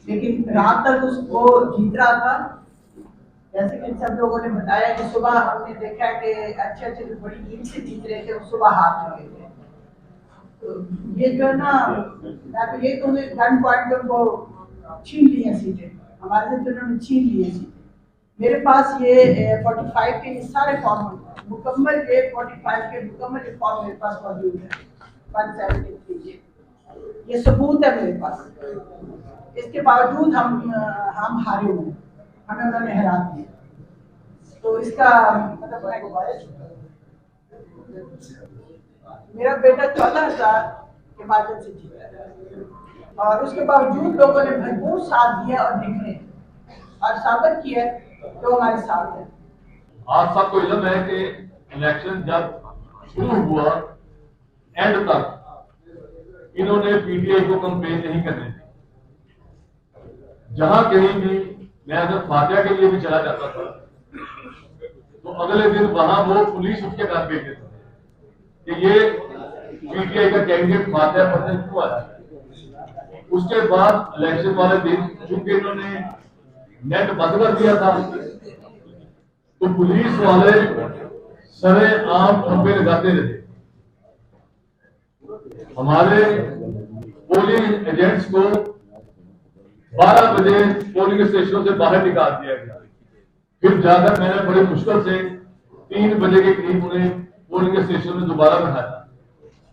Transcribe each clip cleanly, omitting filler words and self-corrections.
लेकिन रात तक उसको जीत रहा था। जैसे कि सब लोगों ने बताया कि सुबह हमने देखा कि अच्छे अच्छे जो बड़ी लीड से जीत रहे थे वो सुबह हार चुके थे। तो ये जो है ना, मैं तो ये कहूँगी गन पॉइंट पे उनको छीन ली है सीटें, हमारे से तो उन्होंने छीन ली है सीटें। मेरे पास ये 45 के ये सारे फॉर्म मुकम्मल, ये 45 के मुकम्मल ये फॉर्म मेरे पास मौजूद है। 173 ये सबूत है मेरे पास। इसके बावजूद हम हारे हुए हैं, हमें उन्होंने हरा दिया। तो इसका मतलब मेरा बेटा 14,000 के माध्यम से जीता है और उसके बावजूद लोगों ने भरपूर साथ दिया और निकले और साबित किया कि वो हमारे साथ है। आप सबको इल्म है कि इलेक्शन जब शुरू हुआ एंड तक इन्होंने पीटीआई को कंपेन नहीं करने दी। जहां कहीं भी मैं अगर फातिहा के लिए भी चला जाता था तो अगले दिन वहां वो पुलिस उसके घर भेजते थे कि ये पीटीआई का कैंडिडेट फातिहा पढ़ने क्यों आया। उसके बाद इलेक्शन वाले दिन चूंकि इन्होंने नेट बंद कर दिया था तो पुलिस वाले सरे आम खंबे लगाते रहे। हमारे पोलिंग एजेंट्स को 12 बजे पोलिंग स्टेशनों से बाहर निकाल दिया गया। फिर जाकर मैंने बड़ी मुश्किल से 3 बजे के करीब उन्हें पोलिंग स्टेशन में दोबारा बैठाया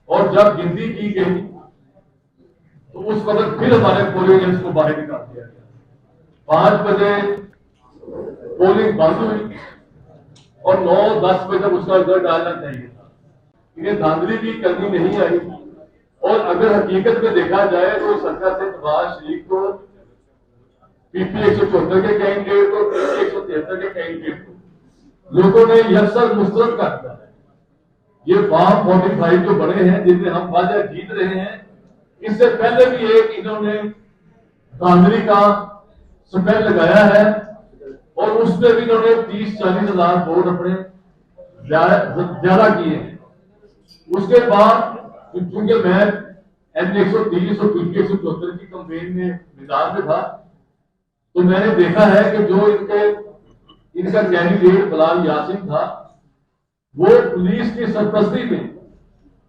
और जब गिनती की गई तो उस वक्त फिर हमारे पोलिंग एजेंट्स को बाहर निकाल दिया गया। 5 बजे पोलिंग बंद हुई और 9-10 बजे तक उसका रिजल्ट आना चाहिए था। इन्हें धांधली की करनी नहीं आई और अगर हकीकत में देखा जाए तो सरकार से नवाज शरीफ को पीपी 174 के कैंडिडेट और पीपी 173 के कैंडिडेट को लोगों ने यकसर मुस्तरद कर दिया है। ये फॉर्म 45 जो बड़े हैं जिनमें हम वादा जीत रहे हैं, इससे पहले भी एक इन्होंने धांधली का स्पेल लगाया है और उसमें भी इन्होंने 30-40 हजार वोट अपने ज्यादा किए हैं। उसके बाद चूंकि मैं N130 और पीपी 174 की कंपेन में मैदान में था तो मैंने देखा है कि जो इनका कैंडिडेट बिलाल यासिन था वो पुलिस की सरपरस्ती में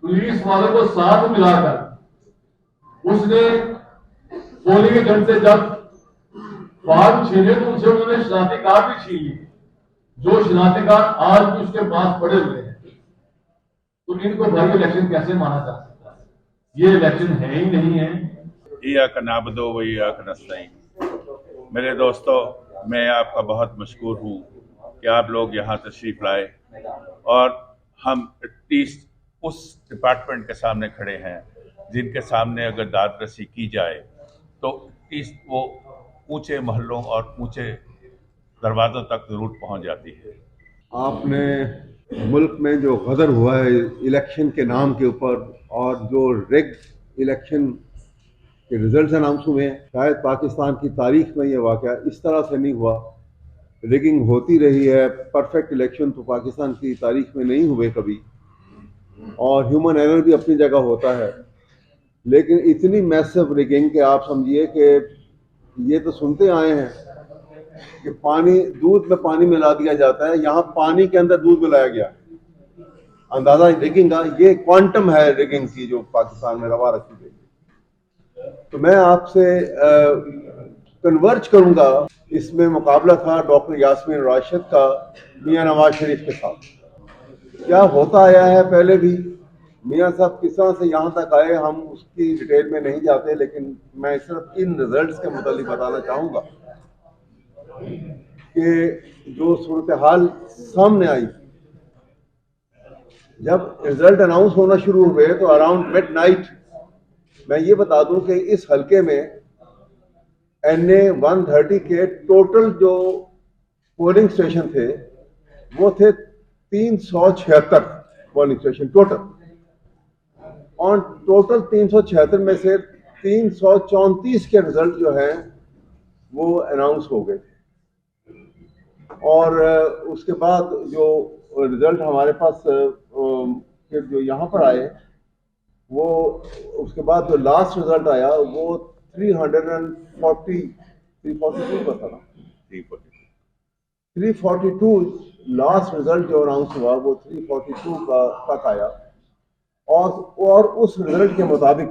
पुलिस वालों को साथ मिलाकर उसने पोलिंग एजेंट से जब फॉर्म छीने तो उनसे उन्होंने शनाख्ती कार्ड भी छीन लिए, जो शनाख्ती कार्ड आज भी उसके पास पड़े हुए हैं। तो इनको भाई इलेक्शन कैसे माना जा सकता है? ये इलेक्शन है ही नहीं है। इय्याक नअबुदु व इय्याक नस्तईन। मेरे दोस्तों, मैं आपका बहुत मशकूर हूँ कि आप लोग यहाँ तशरीफ़ लाए और हम एटलीस्ट उस डिपार्टमेंट के सामने खड़े हैं जिनके सामने अगर दाद रसी की जाए तो एटलीस्ट वो ऊंचे महलों और ऊंचे दरवाज़ों तक जरूर पहुँच जाती है। आपने मुल्क में जो गदर हुआ है इलेक्शन के नाम के ऊपर और जो रेग इलेक्शन के रिजल्ट्स अनाउंस हुए हैं, शायद पाकिस्तान की तारीख में ये वाक़या इस तरह से नहीं हुआ। रिगिंग होती रही है, परफेक्ट इलेक्शन तो पाकिस्तान की तारीख में नहीं हुए कभी, और ह्यूमन एरर भी अपनी जगह होता है। लेकिन इतनी मैसिव रिगिंग कि आप समझिए कि ये तो सुनते आए हैं कि पानी, दूध में पानी मिला दिया जाता है, यहाँ पानी के अंदर दूध मिलाया गया। अंदाजा रिगिंग का, ये क्वांटम है रिगिंग की जो पाकिस्तान में रवा रखी गई। तो मैं आपसे कन्वर्ज करूंगा, इसमें मुकाबला था डॉक्टर यास्मीन राशिद का मियां नवाज शरीफ के साथ। क्या होता आया है पहले भी, मियां साहब किस तरह से यहाँ तक आए हम उसकी डिटेल में नहीं जाते, लेकिन मैं सिर्फ इन रिजल्ट्स के मुतालिक बताना चाहूँगा कि जो सूरत हाल सामने आई, जब रिजल्ट अनाउंस होना शुरू हुए तो अराउंड मिडनाइट, मैं ये बता दूं कि इस हलके में NA 130 के टोटल जो पोलिंग स्टेशन थे वो थे 376 पोलिंग स्टेशन टोटल, और टोटल 376 में से 334 के रिजल्ट जो हैं वो अनाउंस हो गए थे। और उसके बाद जो रिजल्ट हमारे पास फिर जो यहाँ पर आए, वो उसके बाद जो लास्ट रिजल्ट आया वो 342 का था ना, 342। 342 लास्ट रिजल्ट जो अनाउंस हुआ वो 342 का तक आया। और उस रिजल्ट के मुताबिक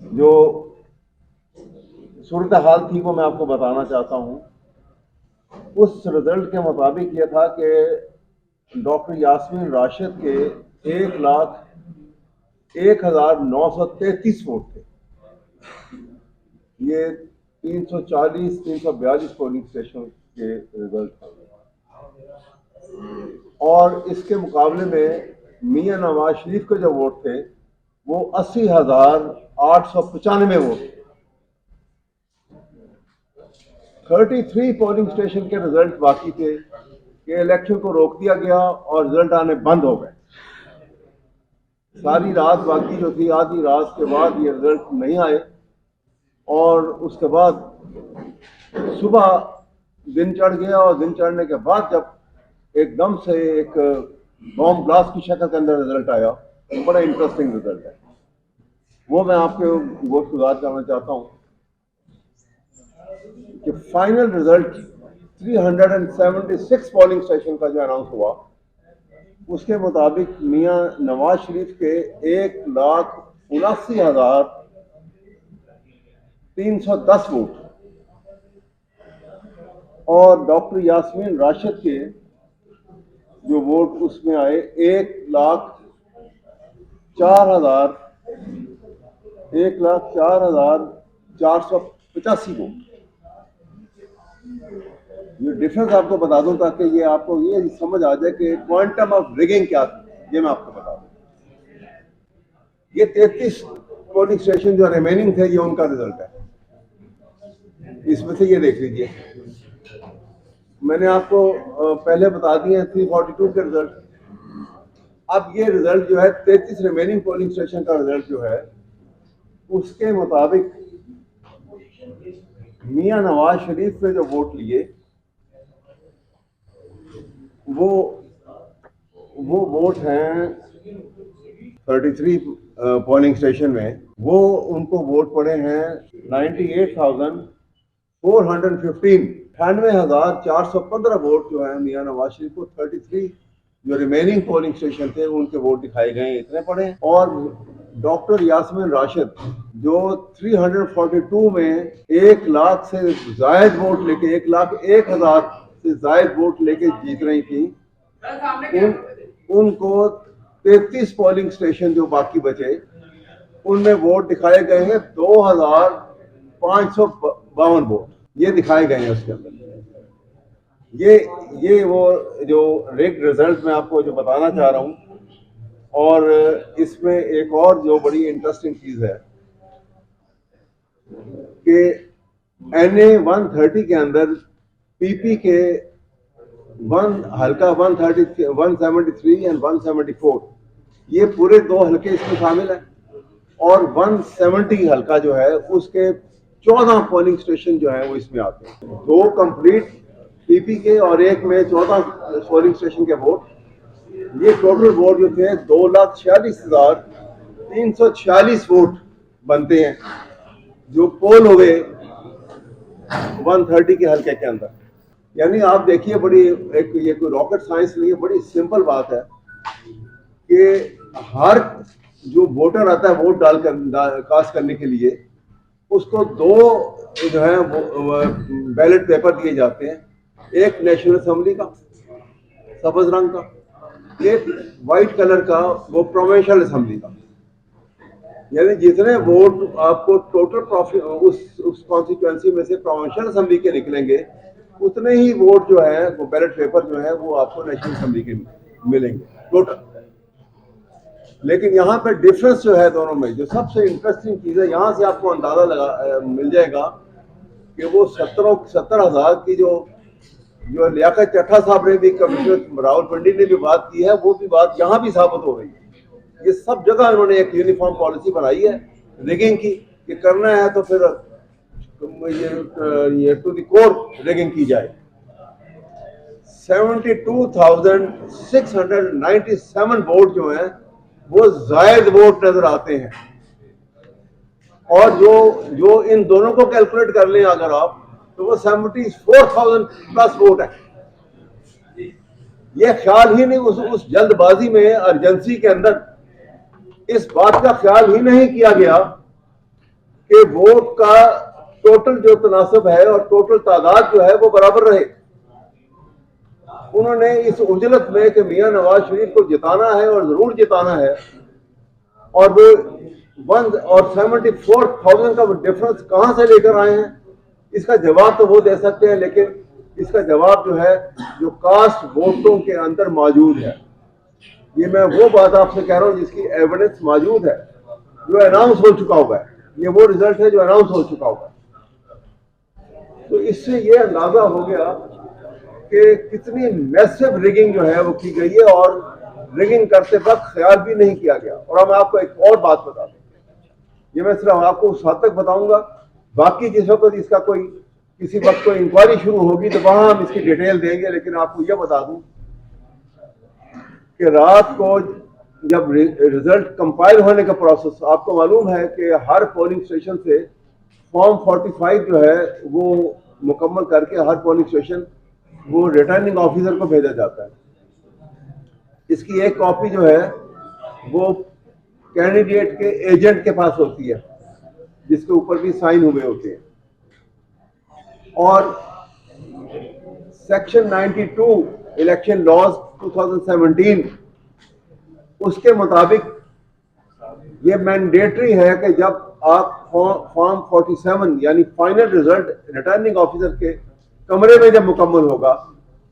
जो सूरत हाल थी वो मैं आपको बताना चाहता हूँ। उस रिजल्ट के मुताबिक ये था कि डॉक्टर यास्मीन राशिद के 1,01,933 वोट थे। ये 342 पोलिंग स्टेशन के रिजल्ट थे। और इसके मुकाबले में मियां नवाज शरीफ के जो वोट थे वो 80,895 वोट थे। 33 पोलिंग स्टेशन के रिजल्ट बाकी थे कि इलेक्शन को रोक दिया गया और रिजल्ट आने बंद हो गए। सारी रात बाकी जो थी, आधी रात के बाद ये रिजल्ट नहीं आए और उसके बाद सुबह दिन चढ़ गया और दिन चढ़ने के बाद जब एकदम से एक बॉम्ब ब्लास्ट की शक्ल के अंदर रिजल्ट आया, तो बड़ा इंटरेस्टिंग रिजल्ट है, वो मैं आपके गुज़ार करना चाहता हूँ कि फाइनल रिजल्ट 376 पोलिंग स्टेशन का जो अनाउंस हुआ उसके मुताबिक मियां नवाज शरीफ के 1,79,310 वोट और डॉक्टर यास्मीन राशिद के जो वोट उसमें आए 1,04,485 वोट। ये डिफरेंस आपको बता दूं ताकि ये आपको ये समझ आ जाए कि क्वांटम ऑफ रिगिंग क्या थी, ये मैं आपको बता दूं। ये 33 पोलिंग स्टेशन जो रिमेनिंग थे ये उनका रिजल्ट है। इसमें से ये देख लीजिए, मैंने आपको पहले बता दिए 342 के रिजल्ट। अब ये रिजल्ट जो है 33 रिमेनिंग पोलिंग स्टेशन का रिजल्ट जो है उसके मुताबिक मियां नवाज शरीफ ने जो वोट लिए वो वोट हैं 33 पोलिंग स्टेशन में, वो उनको वोट पड़े हैं 98,415 98,415 वोट जो है मियां नवाज शरीफ को 33 जो रिमेनिंग पोलिंग स्टेशन थे उनके वोट दिखाए गए इतने पड़े। और डॉक्टर यास्मीन राशिद जो 342 में 1 लाख से जायद वोट लेके 1,01,000 से जायद वोट लेके जीत रही थी, उनको 33 पोलिंग स्टेशन जो बाकी बचे उनमें वोट दिखाए गए हैं 2,552 वोट ये दिखाए गए हैं उसके अंदर। ये वो जो रिग्ड रिजल्ट मैं आपको जो बताना चाह रहा हूं। और इसमें एक और जो बड़ी इंटरेस्टिंग चीज है कि NA 130 के अंदर PP के हल्का 173 एंड 174 ये पूरे 2 हल्के इसमें शामिल है और 170 हल्का जो है उसके 14 पोलिंग स्टेशन जो है वो इसमें आते हैं। 2 कंप्लीट PP के और एक में 14 पोलिंग स्टेशन के वोट। ये टोटल वोट जो थे 2,46,346 वोट बनते हैं जो पोल हो गए 130 के हल्के के अंदर। यानी आप देखिए बड़ी ये कोई रॉकेट साइंस नहीं है, बड़ी सिंपल बात है कि हर जो वोटर आता है वोट कास्ट करने के लिए उसको 2 जो है बैलेट पेपर दिए जाते हैं, एक नेशनल असेंबली का सब्ज रंग का, एक वाइट कलर का वो प्रोविंशियल असेंबली का। यानी जितने वोट आपको टोटल उस कॉन्स्टिट्यूएंसी में से प्रोविंशियल असेंबली के निकलेंगे उतने ही वोट जो है वो बैलेट पेपर जो है वो आपको नेशनल असेंबली के मिलेंगे टोटल। लेकिन यहाँ पे डिफरेंस जो है दोनों में, जो सबसे इंटरेस्टिंग चीज है, यहाँ से आपको अंदाजा मिल जाएगा कि वो 70,000 की जो लियाकत चट्टा साहब ने भी, कमिश्नर रावलपिंडी ने भी बात की है, वो भी बात यहाँ भी साबित हो गई। ये सब जगह इन्होंने एक यूनिफॉर्म पॉलिसी बनाई है रिगिंग की कि करना है तो फिर ये टू द कोर रिगिंग की जाए। 72,697 वोट जो हैं वो जायद वोट नजर आते हैं। और जो इन दोनों को कैलकुलेट कर लें अगर आप, तो वो 74,000 प्लस वोट है। ये ख्याल ही नहीं उस जल्दबाजी में, अर्जेंसी के अंदर इस बात का ख्याल ही नहीं किया गया कि वोट का टोटल जो तनासब है और टोटल तादाद जो है वो बराबर रहे। उन्होंने इस उजलत में कि मियां नवाज शरीफ को जिताना है और जरूर जिताना है, और वो 74,000 का डिफरेंस कहां से लेकर आए हैं, इसका जवाब तो वो दे सकते हैं, लेकिन इसका जवाब जो है जो कास्ट वोटों के अंदर मौजूद है। ये मैं वो बात आपसे कह रहा हूं जिसकी एविडेंस मौजूद है, जो अनाउंस हो चुका हुआ है। ये वो रिजल्ट है जो अनाउंस हो चुका हुआ है। तो इससे ये अंदाजा हो गया कि कितनी मैसिव रिगिंग जो है वो की गई है, और रिगिंग करते वक्त ख्याल भी नहीं किया गया। और अब मैं आपको एक और बात बता दूं, ये मैं सिर्फ आपको उस हद तक बताऊंगा, बाकी जिस वक्त इसका कोई किसी वक्त कोई इंक्वायरी शुरू होगी तो वहां हम इसकी डिटेल देंगे। लेकिन आपको यह बता दूं कि रात को जब रिजल्ट कंपाइल होने का प्रोसेस, आपको मालूम है कि हर पोलिंग स्टेशन से फॉर्म 45 जो है वो मुकम्मल करके हर पोलिंग स्टेशन वो रिटर्निंग ऑफिसर को भेजा जाता है। इसकी एक कॉपी जो है वो कैंडिडेट के एजेंट के पास होती है, जिसके ऊपर भी साइन हुए होते हैं। और सेक्शन 92 इलेक्शन लॉज 2017 उसके मुताबिक ये मैंडेटरी है कि जब आप फॉर्म 47 यानी फाइनल रिजल्ट रिटर्निंग ऑफिसर के कमरे में जब मुकम्मल होगा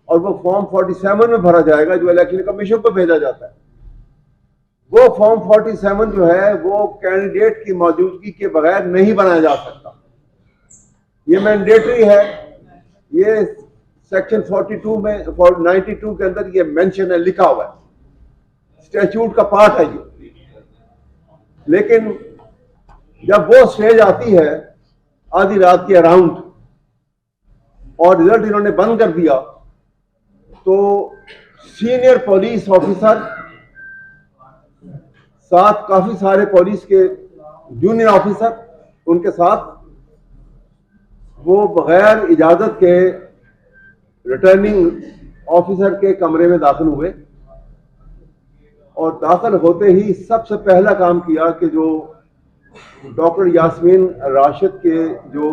और वो फॉर्म 47 में भरा जाएगा जो इलेक्शन कमीशन को भेजा जाता है, वो फॉर्म 47 जो है वो कैंडिडेट की मौजूदगी के बगैर नहीं बनाया जा सकता। ये मैंडेटरी है। ये सेक्शन 42 में 92 के अंदर ये मेंशन है, लिखा हुआ है, स्टैट्यूट का पार्ट है ये। लेकिन जब वो स्टेज आती है आधी रात के अराउंड और रिजल्ट इन्होंने बंद कर दिया, तो सीनियर पुलिस ऑफिसर साथ काफी सारे पुलिस के जूनियर ऑफिसर उनके साथ वो बगैर इजाजत के रिटर्निंग ऑफिसर के कमरे में दाखिल हुए। और दाखिल होते ही सबसे पहला काम किया कि जो डॉक्टर यास्मीन राशिद के जो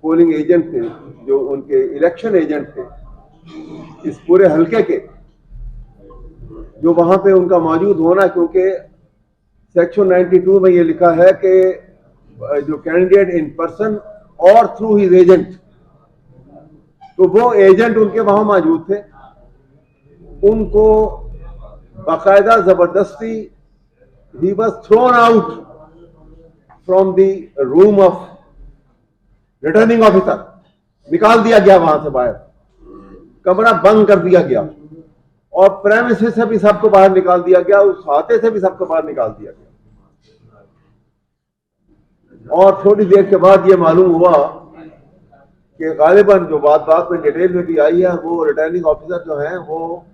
पोलिंग एजेंट थे, जो उनके इलेक्शन एजेंट थे इस पूरे हलके के, जो वहां पे उनका मौजूद होना, क्योंकि सेक्शन 92 में ये लिखा है कि जो कैंडिडेट इन पर्सन और थ्रू हिज एजेंट, तो वो एजेंट उनके वहां मौजूद थे। उनको बाकायदा जबरदस्ती he was thrown out from the room of returning officer, निकाल दिया गया वहां से बाहर, कमरा बंद कर दिया गया और प्रेमिसेस से भी सबको बाहर निकाल दिया गया, उस हाथे से भी सबको बाहर निकाल दिया गया। और थोड़ी देर के बाद ये मालूम हुआ कि गालिबन जो बात में डिटेल में भी आई है, वो रिटर्निंग ऑफिसर जो है वो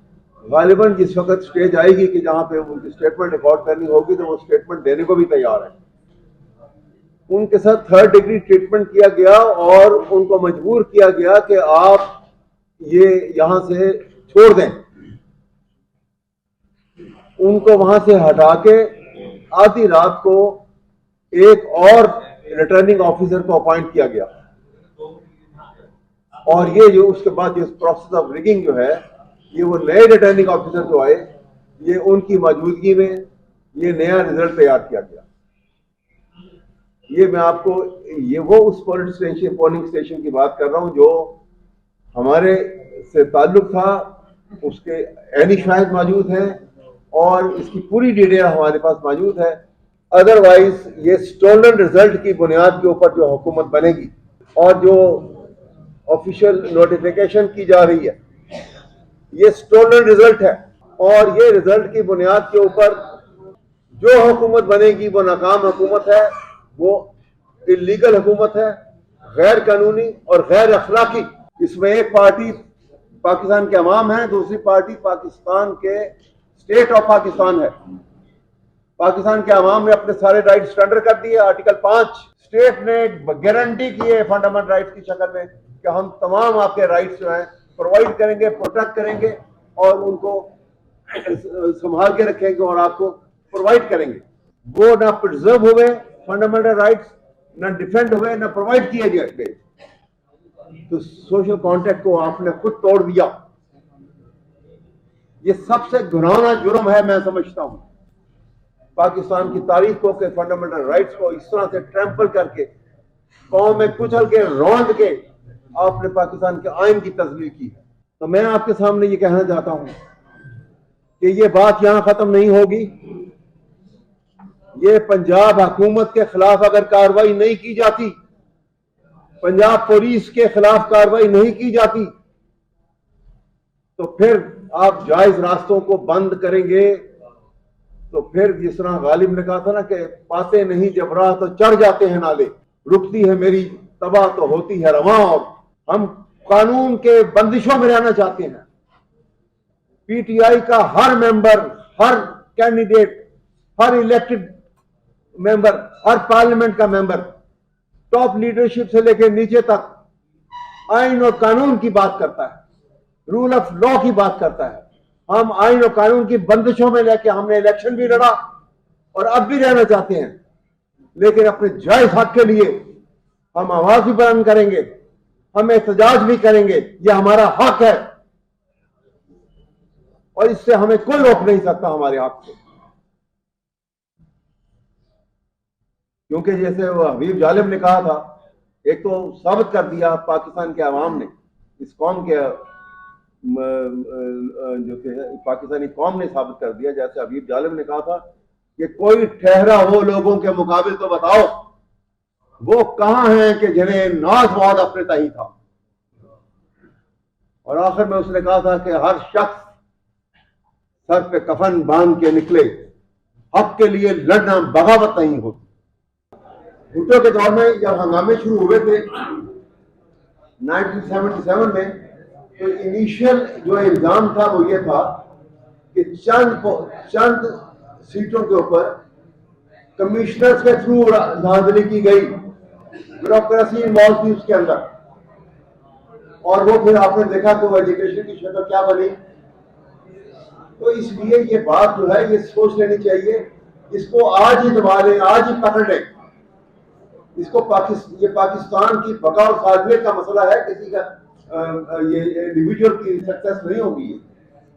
गालिबन जिस वक्त स्टेज आएगी कि जहां पे उनकी स्टेटमेंट रिकॉर्ड करनी होगी तो वो स्टेटमेंट देने को भी तैयार है। उनके साथ 3rd डिग्री ट्रीटमेंट किया गया और उनको मजबूर किया गया कि आप ये यहां से छोड़ दें। उनको वहां से हटा के आधी रात को एक और रिटर्निंग ऑफिसर को अपॉइंट किया गया। और ये जो उसके बाद जो प्रोसेस ऑफ रिगिंग जो है, ये वो नए रिटर्निंग ऑफिसर जो आए, ये उनकी मौजूदगी में ये नया रिजल्ट तैयार किया गया। ये मैं आपको ये वो उस पोलिंग स्टेशन की बात कर रहा हूं जो हमारे से ताल्लुक था, उसके एनी शाहिद मौजूद हैं और इसकी पूरी डिटेल हमारे पास मौजूद है। अदरवाइज ये स्टोलन रिजल्ट की बुनियाद के ऊपर जो हुकूमत बनेगी और जो ऑफिशियल नोटिफिकेशन की जा रही है, ये स्टोलन रिजल्ट है और ये रिजल्ट की बुनियाद के ऊपर जो हुकूमत बनेगी वो नाकाम हुकूमत है, वो इलीगल हुकूमत है, गैर कानूनी और गैर अखलाकी। इसमें एक पार्टी पाकिस्तान के अवाम है, दूसरी पार्टी पाकिस्तान के स्टेट ऑफ पाकिस्तान है। पाकिस्तान के अवाम ने अपने सारे राइट सरेंडर कर दिए। आर्टिकल 5 स्टेट ने गारंटी की है फंडामेंटल राइट्स की शक्ल में कि हम तमाम आपके राइट्स जो हैं प्रोवाइड करेंगे, प्रोटेक्ट करेंगे और उनको संभाल के रखेंगे और आपको प्रोवाइड करेंगे। वो ना प्रिजर्व हुए फंडामेंटल राइट्स, ना डिफेंड हुए, ना प्रोवाइड किए गए। तो सोशल कॉन्ट्रैक्ट को आपने खुद तोड़ दिया। ये सबसे घिनौना जुर्म है, मैं समझता हूं। पाकिस्तान की तारीख को के फंडामेंटल राइट्स को इस तरह से ट्रैम्पल करके, कौम में कुचल के, रौंद के आपने पाकिस्तान के आइन की तस्वीर की है। तो मैं आपके सामने ये कहना चाहता हूं कि ये बात यहां खत्म नहीं होगी। ये पंजाब हुकूमत के खिलाफ अगर कार्रवाई नहीं की जाती, पंजाब पुलिस के खिलाफ कार्रवाई नहीं की जाती, तो फिर आप जायज रास्तों को बंद करेंगे। तो फिर जिस तरह गालिब ने कहा था ना कि पाते नहीं जब राह तो चढ़ जाते हैं नाले, रुकती है मेरी तबाह तो होती है रवां। और हम कानून के बंदिशों में रहना चाहते हैं। पीटीआई का हर मेंबर, हर कैंडिडेट, हर इलेक्टेड मेंबर, हर पार्लियामेंट का मेंबर, टॉप लीडरशिप से लेकर नीचे तक आइन और कानून की बात करता है, रूल ऑफ लॉ की बात करता है। हम आइन और कानून की बंदिशों में लेके हमने इलेक्शन भी लड़ा और अब भी रहना चाहते हैं, लेकिन अपने जायज हक के लिए हम आवाज भी बुलंद करेंगे, हम एहतजाज भी करेंगे। यह हमारा हक है और इससे हमें कोई रोक नहीं सकता हमारे हक से। क्योंकि जैसे वो हबीब जालिब ने कहा था, एक तो साबित कर दिया पाकिस्तान के अवाम ने, इस कौम के जो थे पाकिस्तानी कौम ने साबित कर दिया, जैसे हबीब जालिब ने कहा था कि कोई ठहरा हो लोगों के मुकाबिल तो बताओ वो कहां हैं कि जिन्हें नाज वाद अपने तही था। और आखिर में उसने कहा था कि हर शख्स सर पे कफन बांध के निकले, हक के लिए लड़ना बगावत नहीं होती। भुट्टो के दौर में जब हंगामे शुरू हुए थे 1977 में, तो इनिशियल जो इल्जाम था वो ये था कि चंद सीटों के ऊपर कमिश्नर्स के थ्रू धांधली की गई, ब्यूरोक्रेसी इन्वॉल्व थी उसके अंदर। और वो फिर आपने देखा कि वो एजुकेशन की शक्ल क्या बनी। तो इसलिए ये बात जो है ये सोच लेनी चाहिए, इसको आज ही दबा लें, आज ही पकड़ लें। इसको ये पाकिस्तान की बका और साजमे का मसला है, किसी का ये इंडिविजुअल की सक्सेस नहीं होगी।